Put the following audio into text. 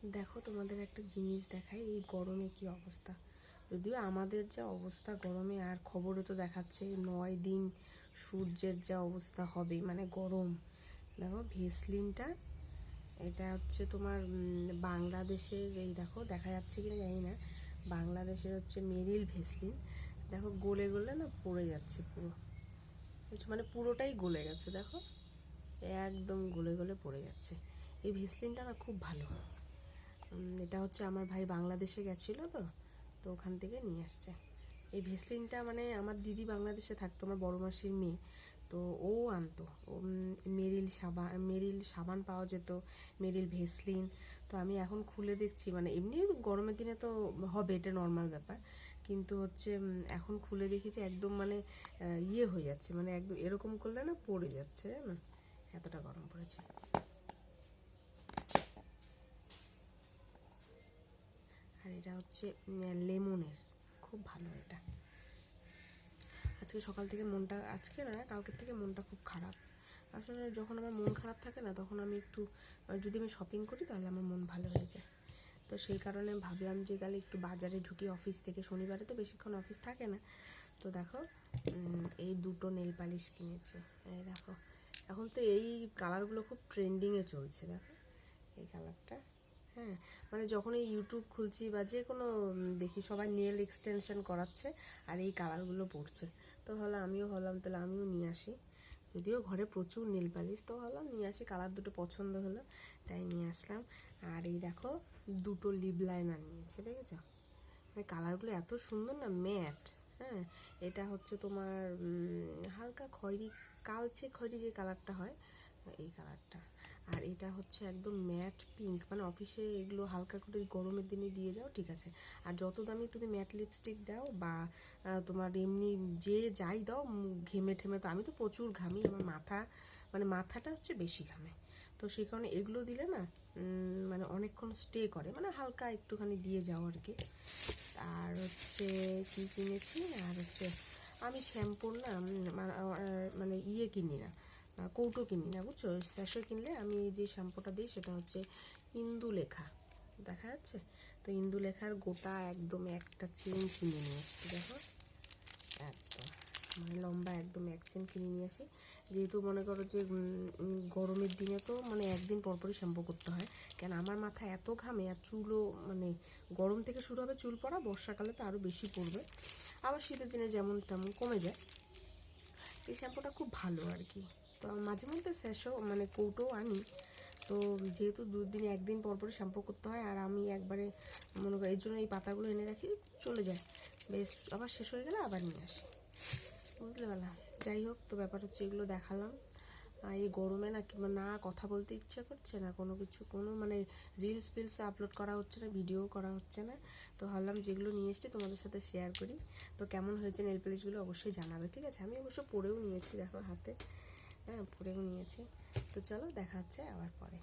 দেখো তোমাদের একটা জিনিস দেখাই, এই গরমে কি অবস্থা। যদিও আমাদের যা অবস্থা গরমে, আর খবরে তো দেখাচ্ছে 9 দিন সূর্যের যা অবস্থা হবে, মানে গরম। দেখো ভেসলিনটা, এটা হচ্ছে তোমার বাংলাদেশের, এই দেখো দেখা যাচ্ছে কিনা জানি না, বাংলাদেশের হচ্ছে মেরিল ভেসলিন। দেখো গলে গলে না পড়ে যাচ্ছে পুরো, মানে পুরোটাই গলে গেছে। দেখো একদম গলে গলে পড়ে যাচ্ছে। এই ভেসলিনটা না খুব ভালো। এটা হচ্ছে আমার ভাই বাংলাদেশে গেছিলো, তো তো ওখান থেকে নিয়ে আসছে এই ভেসলিনটা। মানে আমার দিদি বাংলাদেশে থাকতো, আমার বড় মাসির মেয়ে, তো ও আনতো। মেরিল সাবান পাওয়া যেত, মেরিল ভেসলিন। তো আমি এখন খুলে দেখছি, মানে এমনি গরমের দিনে তো হবে, এটা নর্মাল ব্যাপার, কিন্তু হচ্ছে এখন খুলে দেখি যে একদম মানে ইয়ে হয়ে যাচ্ছে, মানে একদম এরকম করলে না পড়ে যাচ্ছে না, এতটা গরম পড়েছে। আর এটা হচ্ছে লেমনের, খুব ভালো এটা। আজকে সকাল থেকে মনটা, আজকে না কালকের থেকে মনটা খুব খারাপ। আসলে যখন আমার মন খারাপ থাকে না, তখন আমি একটু যদি আমি শপিং করি তাহলে আমার মন ভালো হয়ে যায়। তো সেই কারণে ভাবলাম যে গেলে একটু বাজারে ঢুকি অফিস থেকে, শনিবারে তো বেশিক্ষণ অফিস থাকে না। তো দেখো এই দুটো নেল পালিশ কিনেছি। এই দেখো এখন তো এই কালারগুলো খুব ট্রেন্ডিংয়ে চলছে। দেখো এই কালারটা, হ্যাঁ, মানে যখন এই ইউটিউব খুলছি বা যে কোনো দেখি সবাই নেল এক্সটেনশন করাচ্ছে আর এই কালারগুলো পড়ছে, তো আমিও হলাম তাহলে আমিও নিয়ে আসি। যদিও ঘরে প্রচুর নীল পালিশ, তো হলাম নিয়ে আসি, কালার দুটো পছন্দ হলো তাই নিয়ে আসলাম। আর এই দেখো দুটো লিপ লাইনার নিয়েছে, দেখেছো? মানে কালারগুলো এত সুন্দর না, ম্যাট। হ্যাঁ, এটা হচ্ছে তোমার হালকা খয়েরি, কালচে খয়েরি যে কালারটা হয়, এই কালারটা। আর এটা হচ্ছে একদম ম্যাট পিঙ্ক, মানে অফিসে এগুলো হালকা করে গরমের দিনে দিয়ে যাও, ঠিক আছে। আর যত দামি তুমি ম্যাট লিপস্টিক দাও বা তোমার এমনি যে যাই দাও, ঘেমে ঠেমে, তো আমি তো প্রচুর ঘামি, আমার মানে মাথাটা হচ্ছে বেশি ঘামে, তো সেই কারণে এগুলো দিলে না মানে অনেকক্ষণ স্টে করে, মানে হালকা একটুখানি দিয়ে যাও আর কি। আর হচ্ছে কি কিনেছি, আর হচ্ছে আমি শ্যাম্পুর না মানে ইয়ে কিনি না, কৌটো কিনি না, বুঝছো? স্যাশো কিনলে আমি যে শ্যাম্পুটা দিই সেটা হচ্ছে ইন্দুলেখা, দেখা যাচ্ছে তো ইন্দুলেখার গোটা একদম একটা চেন কিনে নিয়ে আসছি। দেখো একদম মানে লম্বা একদম এক চেন কিনে নিয়ে আসি, যেহেতু মনে করো যে গরমের দিনে তো মানে একদিন পরপরই শ্যাম্পু করতে হয়, কেন আমার মাথা এত ঘামে, আর চুলও মানে গরম থেকে শুরু হবে চুল পড়া, বর্ষাকালে তো আরও বেশি পড়বে, আবার শীতের দিনে যেমন তেমন কমে যায়। এই শ্যাম্পুটা খুব ভালো আর কি। তো মাঝে মধ্যে স্যাশো মানে কৌটো আনি, তো যেহেতু দুদিন একদিন পর পর শ্যাম্পু করতে হয়, আর আমি একবারে মনে করি এর জন্য এই পাতাগুলো এনে রাখি, চলে যায় বেশ, আবার শেষ হয়ে গেলে আবার নিয়ে আসি, বুঝতে পারলাম। যাই হোক, তো ব্যাপার হচ্ছে এগুলো দেখালাম। এই গরমে না কথা বলতে ইচ্ছে করছে না, কোনো কিছু কোনো মানে রিলস আপলোড করা হচ্ছে না, ভিডিও করা হচ্ছে না, তো ভাবলাম যেগুলো নিয়ে এসছি তোমাদের সাথে শেয়ার করি। তো কেমন হয়েছে নেল পালিশগুলো অবশ্যই জানাবে, ঠিক আছে? আমি অবশ্য পরেও নিয়েছি, দেখো হাতে, হ্যাঁ পরেও নিয়েছি। তো চলো দেখা হচ্ছে আবার পরে।